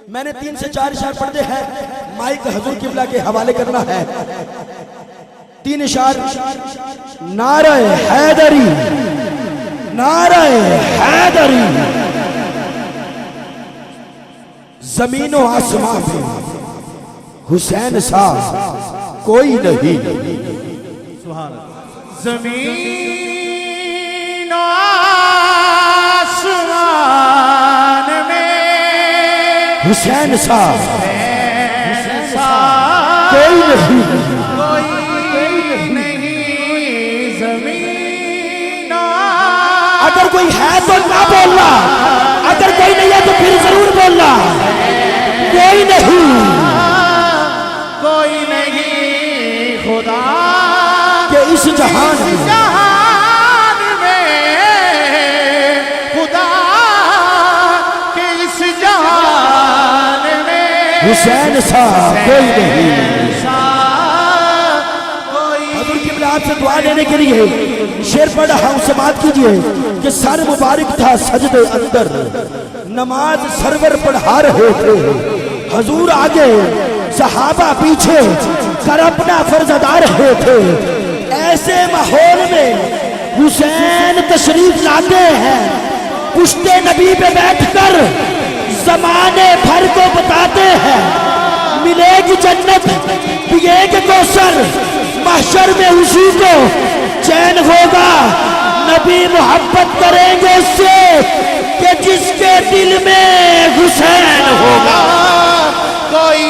میں نے 3 سے 4 اشعار پڑھتے ہیں، مائک حضور قبلہ کے حوالے کرنا ہے۔ 3 اشعار: نعرہ حیدری، نعرہ حیدری، زمین و آسمان میں حسین سا کوئی نہیں۔ سبحان اللہ۔ زمین و آسمان میں حسین سا کوئی نہیں، زمین و اگر کوئی ہے تو نہ بولنا، اگر کوئی نہیں ہے تو پھر ضرور بولنا۔ کوئی نہیں، کوئی نہیں خدا کہ اس جہان میں خدا کہ اس جہان میں حسین سا کوئی نہیں۔ کوئی حضور قبلہ آپ سے دعا لینے کے لیے شعر پڑھ رہا ہوں، سماعت کیجئے کہ سر مبارک تھا سجدے اندر، نماز سرور پڑھا رہے تھے، حضور آگے صحابہ پیچھے، کر اپنا فرض ادا رہے تھے۔ ایسے ماحول میں حسین تشریف لاتے ہیں، پشت نبی پہ بیٹھ کر زمانے بھر کو بتاتے ہیں، ملے گی جنت پیے گے کوثر، محشر میں اسی کو چین ہوگا، نبی محبت کریں گے اس سے کہ جس کے دل میں حسین ہوگا۔ کوئی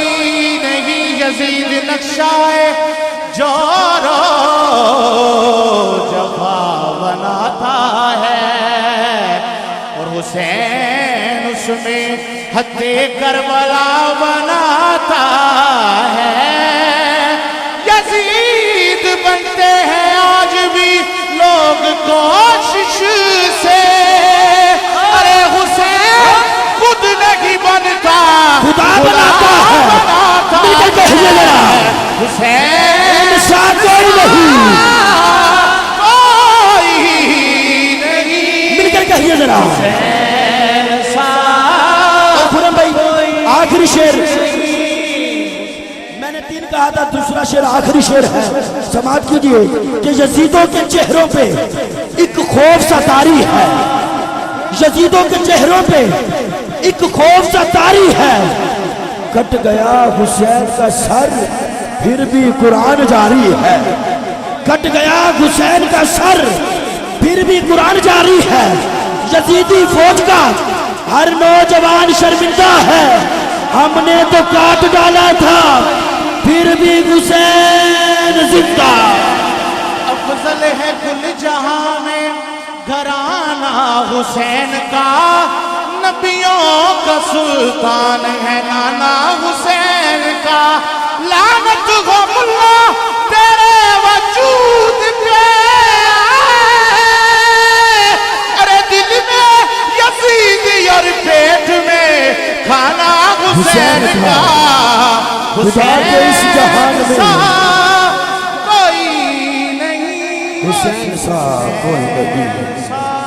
نہیں یزید نقشہ جو رو جفا بناتا ہے، اور حسین اس میں حد کربلا بناتا ہے۔ یزید بنتے ہیں آج بھی لوگ کوشش سے، ارے حسین خود نہیں بنتا، خدا بناتا ہے۔ مل کر کہیے ذرا، حسین سا کوئی نہیں، کوئی نہیں، مل کر کہیے ذرا۔ خرم بھائی آخری شعر، میں نے 3 کہا تھا، دوسرا شعر آخری شعر ہے، سماعت کیجئے کہ یزیدوں کے چہروں پہ ایک خوف سا طاری ہے، یزیدوں کے چہروں پہ ایک خوف سا طاری ہے، کٹ گیا حسین کا سر پھر بھی قرآن جاری ہے، کٹ گیا حسین کا سر پھر بھی قرآن جاری ہے، یزیدی فوج کا ہر نوجوان شرمندہ ہے، ہم نے تو کاٹ ڈالا تھا پھر بھی حسین زندہ۔ افضل ہے کل جہاں میں گھرانہ حسین کا، نبیوں کا سلطان ہے نانا حسین کا، لعنت ہو ملا تیرے وجود پہ، ارے دل میں یزیدی اور پیٹ میں کھانا حسین کا، خدا کے اس جہان میں سا کوئی نہیں، حسین سا کوئی نہیں۔